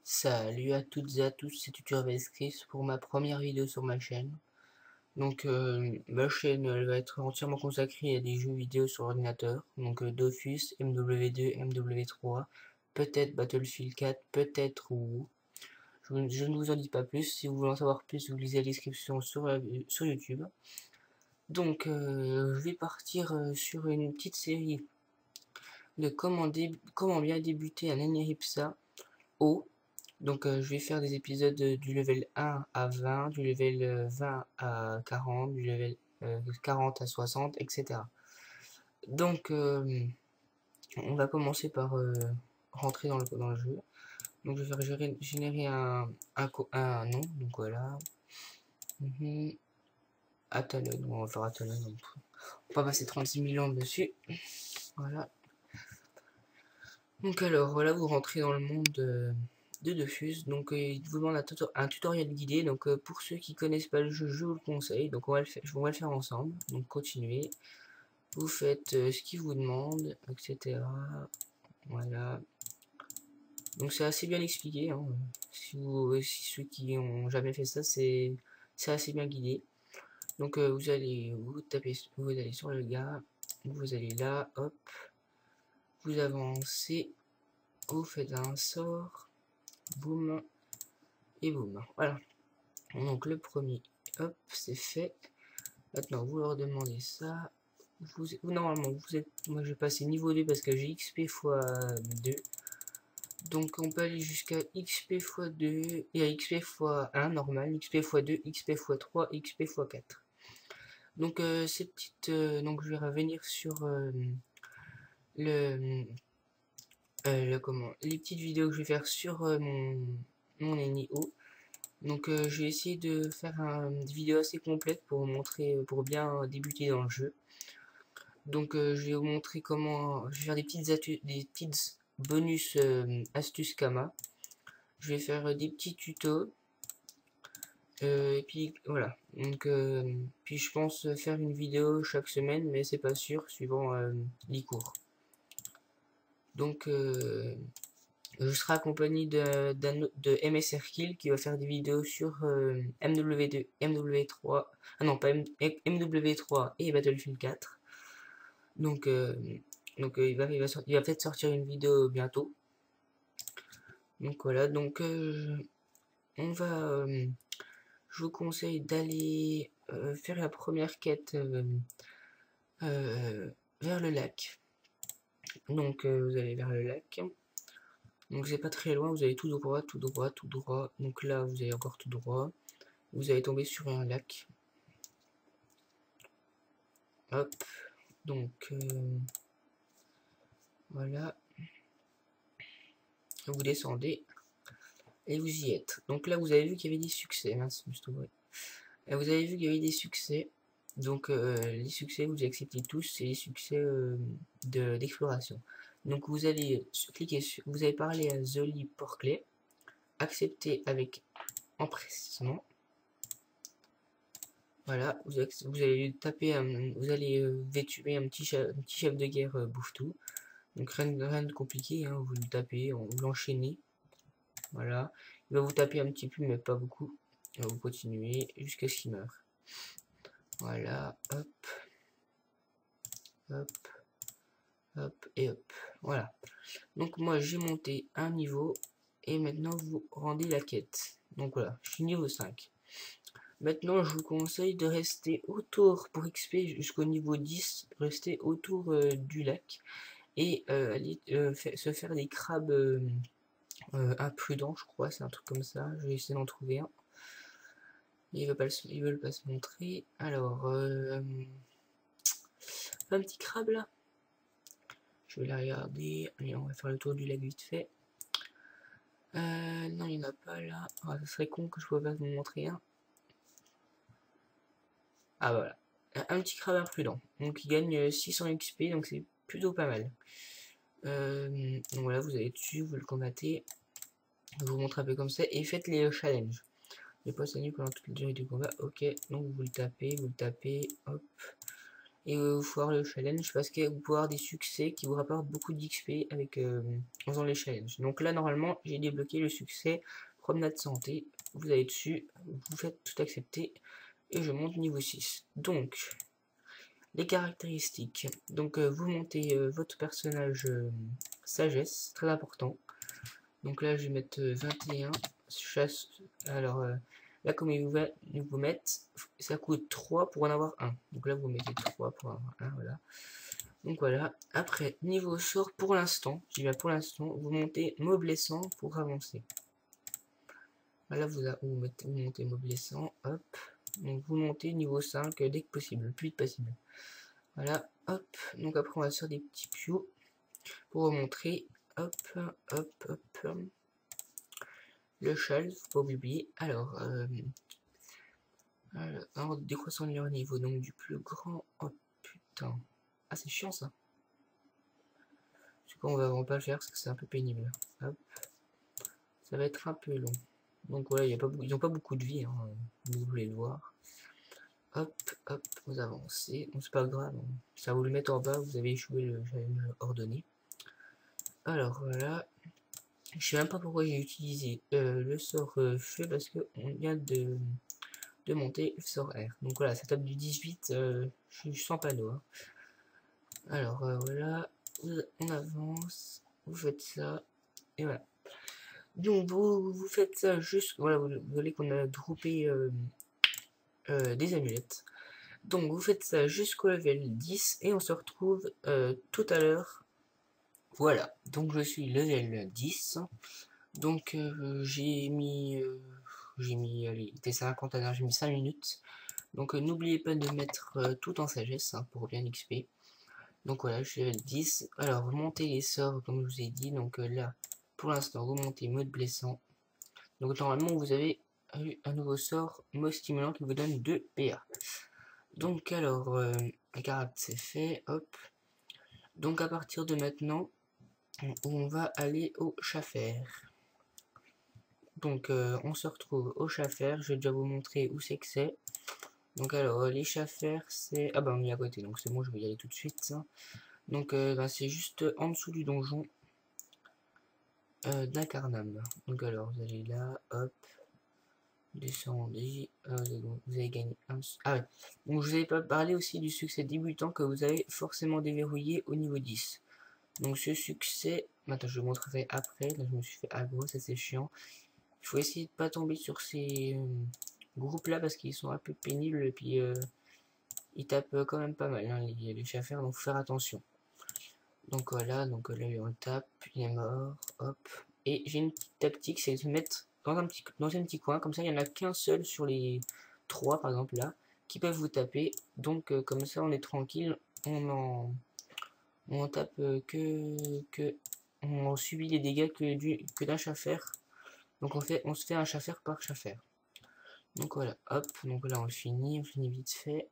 Salut à toutes et à tous, c'est TutorVScript pour ma première vidéo sur ma chaîne. Donc ma chaîne elle va être entièrement consacrée à des jeux vidéo sur ordinateur. Donc Dofus, MW2, MW3, peut-être Battlefield 4, peut-être ou je ne vous en dis pas plus. Si vous voulez en savoir plus, vous lisez la description sur YouTube. Donc je vais partir sur une petite série de comment bien débuter un Aniripsa haut. Donc je vais faire des épisodes du level 1 à 20, du level 20 à 40, du level 40 à 60, etc. Donc on va commencer par rentrer dans le jeu. Donc je vais faire générer un nom, donc voilà. Atalon, on va faire Atalon. On va passer 36 000 ans dessus. Voilà. Donc alors voilà, vous rentrez dans le monde de Dofus. Donc il vous demande un tutoriel guidé. Donc pour ceux qui connaissent pas le jeu, je vous le conseille. Donc on va le faire ensemble. Donc continuez. Vous faites ce qu'il vous demande, etc. Voilà. Donc c'est assez bien expliqué, hein. Si ceux qui ont jamais fait ça, c'est assez bien guidé. Donc vous allez vous allez sur le gars, vous allez là, hop, vous avancez, vous faites un sort, boum, et boum. Voilà. Donc le premier, hop, c'est fait. Maintenant, vous leur demandez ça. Normalement, vous êtes. Moi, je vais passer niveau 2 parce que j'ai XP x 2. Donc, on peut aller jusqu'à XP x 2. Il y a XP x 1 normal, XP x 2, XP x 3, XP x 4. Donc, ces petites. Donc, je vais revenir sur le. Les petites vidéos que je vais faire sur mon NIO. Donc je vais essayer de faire une vidéo assez complète pour vous montrer, pour bien débuter dans le jeu. Donc je vais vous montrer comment, je vais faire des petites bonus astuces Kama. Je vais faire des petits tutos. Et puis voilà. Donc puis je pense faire une vidéo chaque semaine, mais c'est pas sûr, suivant les cours. Donc je serai accompagné de MSR Kill qui va faire des vidéos sur MW2, MW3, ah non pas MW3 et Battlefield 4. Donc, il va peut-être sortir une vidéo bientôt. Donc voilà, donc on va, je vous conseille d'aller faire la première quête vers le lac. Donc vous allez vers le lac. Donc c'est pas très loin, vous allez tout droit, tout droit, tout droit. Donc là, vous allez encore tout droit. Vous allez tomber sur un lac. Hop. Donc voilà. Vous descendez et vous y êtes. Donc là, vous avez vu qu'il y avait des succès. Mince, et vous avez vu qu'il y avait des succès. Donc les succès, vous acceptez tous, c'est les succès d'exploration. Donc vous allez cliquer sur, vous allez parler à Zoli Porclay, accepter avec empressement. Voilà, vous allez taper, vous allez tuer un petit chef de guerre bouffe tout. Donc rien de compliqué, hein, vous le tapez, vous l'enchaînez. Voilà, il va vous taper un petit peu, mais pas beaucoup. Et vous continuez jusqu'à ce qu'il meure. Voilà, hop, hop, hop et hop. Voilà. Donc moi j'ai monté un niveau et maintenant vous rendez la quête. Donc voilà, je suis niveau 5. Maintenant, je vous conseille de rester autour pour XP jusqu'au niveau 10, rester autour du lac et aller se faire des crabes imprudents, je crois, c'est un truc comme ça. Je vais essayer d'en trouver un. Ils veulent pas se montrer. Alors, un petit crabe là. Je vais la regarder. Allez, on va faire le tour du lac vite fait. Non, il n'y en a pas là. Ah, ça serait con que je ne pouvais pas vous montrer un. Ah voilà, un petit crabe imprudent. Donc il gagne 600 XP, donc c'est plutôt pas mal. Donc voilà, vous allez dessus, vous le combattez. Je vous montre un peu comme ça et faites les challenges. Les poissonniers pendant toute la durée du combat. Ok, donc vous le tapez, hop. Et vous faut avoir le challenge parce que vous pouvez avoir des succès qui vous rapportent beaucoup d'XP avec en faisant les challenges. Donc là normalement j'ai débloqué le succès promenade santé. Vous allez dessus, vous faites tout accepter et je monte niveau 6. Donc les caractéristiques. Donc vous montez votre personnage sagesse, très important. Donc là je vais mettre 21 chasse. Alors là comme ils vous mettent, ça coûte 3 pour en avoir un. Donc là vous mettez 3 pour en avoir un, voilà. Donc voilà, après niveau sort pour l'instant, je dis bien pour l'instant, vous montez mot blessant pour avancer. Là vous montez mot blessant, hop. Donc vous montez niveau 5 dès que possible, le plus vite possible. Voilà, hop. Donc après on va faire des petits pious pour vous montrer. Hop, hop, hop. Le châle, faut pas oublier. Alors, décroissant de leur niveau, donc du plus grand. Oh putain. Ah, c'est chiant ça. Du coup, on va vraiment pas le faire parce que c'est un peu pénible. Hop. Ça va être un peu long. Donc voilà, ils n'ont pas beaucoup de vie, hein, vous voulez le voir. Hop, hop, vous avancez. Bon, c'est pas grave, hein. Ça vous le mettre en bas, vous avez échoué le challenge ordonné. Alors voilà. Je sais même pas pourquoi j'ai utilisé le sort feu parce que on vient de monter le sort R. Donc voilà, ça tape du 18, je suis sans panneau. Hein. Alors voilà, on avance, vous faites ça, et voilà. Donc vous faites ça juste, voilà, vous voyez qu'on a droppé des amulettes. Donc vous faites ça jusqu'au level 10 et on se retrouve tout à l'heure. Voilà, donc je suis level 10. Donc j'ai mis, allez, il était 50 à l'heure, j'ai mis 5 minutes. Donc n'oubliez pas de mettre tout en sagesse hein, pour bien XP. Donc voilà, je suis level 10. Alors montez les sorts comme je vous ai dit. Donc là, pour l'instant, vous montez mode blessant. Donc normalement, vous avez eu un nouveau sort, mot stimulant qui vous donne 2 PA. Donc alors, la carte c'est fait, hop. Donc à partir de maintenant, on va aller au Schaffer. Donc on se retrouve au Schaffer, je vais déjà vous montrer où c'est que c'est. Donc alors, les Schaffer c'est... Ah bah on est à côté, donc c'est bon, je vais y aller tout de suite. Ça. Donc bah, c'est juste en dessous du donjon d'Incarnam. Donc alors, vous allez là, hop, descendez, vous avez gagné un... Ah ouais, donc je vous avais pas parlé aussi du succès débutant que vous avez forcément déverrouillé au niveau 10. Donc ce succès... Attends, je vous montrerai après, là je me suis fait aggro, ça c'est chiant. Il faut essayer de pas tomber sur ces groupes là parce qu'ils sont un peu pénibles et puis ils tapent quand même pas mal hein, les Schaffer, donc faut faire attention. Donc voilà, donc là on le tape, il est mort, hop. Et j'ai une petite tactique, c'est de se mettre dans un petit coin, comme ça il n'y en a qu'un seul sur les 3 par exemple là, qui peuvent vous taper. Donc comme ça on est tranquille, on tape on subit les dégâts que d'un Schaffer. Donc on se fait un Schaffer par Schaffer. Donc voilà, hop, donc là on finit vite fait.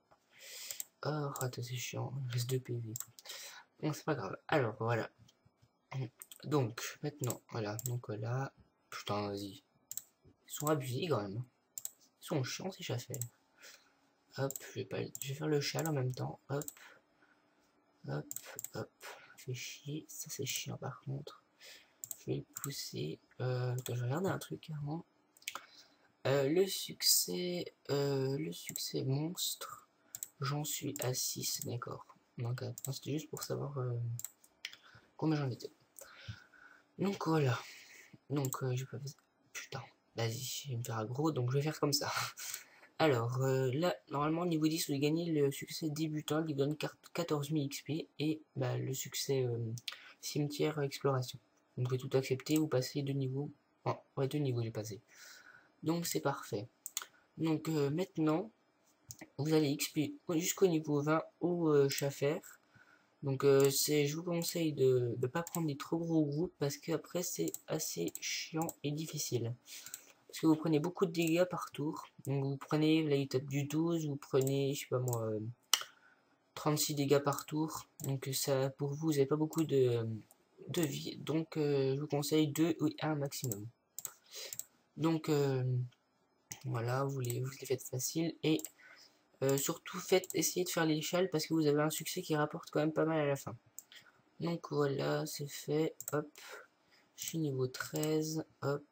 Oh, attends, c'est chiant, il reste 2 PV. Bon, c'est pas grave. Alors, voilà. Donc, maintenant, voilà. Donc là, putain, vas-y. Ils sont abusés quand même. Ils sont chiants ces chasseurs. Hop, je vais faire le châle en même temps. Hop, hop, hop. Fait chier. Ça, c'est chiant par contre. Je vais le pousser. Attends, je vais regarder un truc avant. Le succès monstre. J'en suis à 6, d'accord. Donc, c'était juste pour savoir combien j'en étais. Donc voilà. Donc j'ai pas fait... Putain, vas-y, je vais me faire aggro, donc je vais faire comme ça. Alors là, normalement niveau 10, vous gagnez le succès débutant qui donne 14 000 XP et bah, le succès cimetière exploration. Donc vous pouvez tout accepter, vous passez 2 niveaux. Oh, ouais, 2 niveaux j'ai passé. Donc c'est parfait. Donc maintenant, vous allez XP jusqu'au niveau 20 au Schaffer. Donc je vous conseille de ne pas prendre des trop gros groupes parce qu'après c'est assez chiant et difficile. Parce que vous prenez beaucoup de dégâts par tour. Donc vous prenez, là il tape du 12, vous prenez, je sais pas moi, 36 dégâts par tour. Donc ça, pour vous, vous n'avez pas beaucoup de vie. Donc je vous conseille 2 ou 1 maximum. Donc voilà, vous les faites facile. Et Surtout essayez de faire l'échelle parce que vous avez un succès qui rapporte quand même pas mal à la fin. Donc voilà, c'est fait, hop, je suis niveau 13, hop,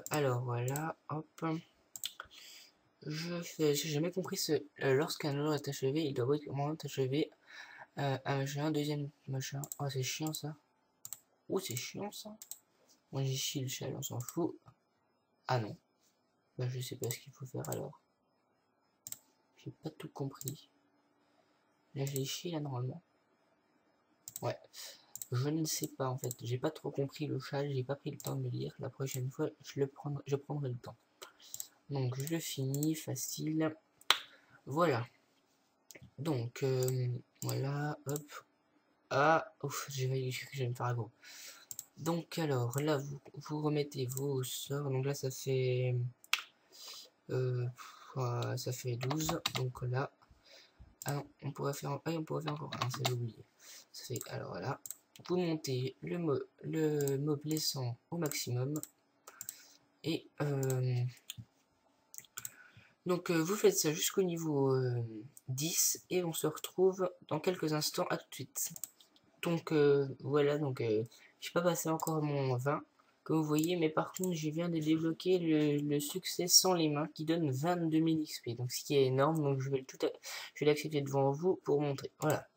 alors voilà, hop, j'ai jamais compris lorsqu'un joueur est achevé, il doit vraiment être achevé, un machin, deuxième machin, oh c'est chiant ça, oh c'est chiant ça, moi j'ai chié le shell, on s'en fout, ah non, bah je sais pas ce qu'il faut faire alors, j'ai pas tout compris, là je l'ai chié là normalement, ouais. Je ne sais pas en fait, j'ai pas trop compris le chat, j'ai pas pris le temps de le lire. La prochaine fois, je prendrai le temps. Donc je finis, facile. Voilà. Donc voilà, hop. Ah, ouf, j'ai failli que je vais me faire gros. Donc alors là, vous remettez vos sorts. Donc là, ça fait 12. Donc là, ah non, on pourrait faire, on pourrait faire encore un, c'est oublié. Ça fait, alors voilà. Vous montez le mob laissant au maximum. Et donc vous faites ça jusqu'au niveau 10 et on se retrouve dans quelques instants, à tout de suite. Donc voilà, donc j'ai pas passé encore mon 20 comme vous voyez, mais par contre je viens de débloquer le succès sans les mains qui donne 22 000 XP, donc ce qui est énorme, donc je vais l'accepter devant vous pour montrer, voilà.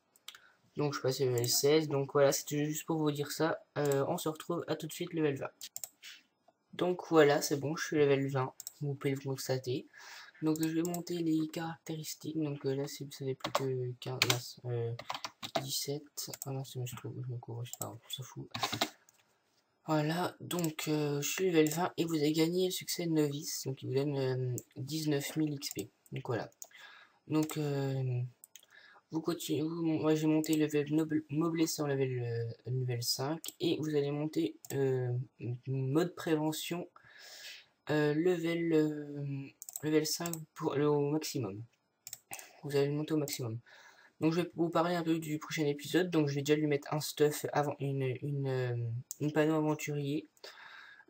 Donc je passe level 16, donc voilà, c'était juste pour vous dire ça, on se retrouve à tout de suite level 20. Donc voilà, c'est bon, je suis level 20, vous pouvez le constater. Donc je vais monter les caractéristiques, donc là ça fait plus que 15, 17, ah non, je me couvre, c'est pas grave, on s'en fout. Voilà, donc je suis level 20 et vous avez gagné le succès de novice, donc il vous donne 19 000 XP. Donc voilà. Donc vous continuez, moi j'ai monté level moblessé en level 5 et vous allez monter mode prévention level 5 pour au maximum. Vous allez le monter au maximum. Donc je vais vous parler un peu du prochain épisode. Donc je vais déjà lui mettre un stuff avant une panneau aventurier.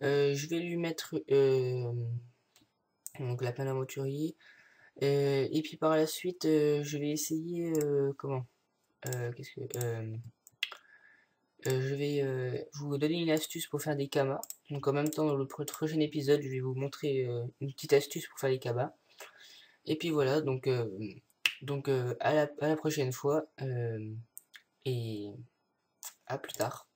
Je vais lui mettre donc la panneau aventurier. Et puis par la suite, je vais essayer comment qu'est-ce que je vais vous donner une astuce pour faire des kamas. Donc en même temps dans le prochain épisode, je vais vous montrer une petite astuce pour faire des kamas. Et puis voilà, donc à la prochaine fois et à plus tard.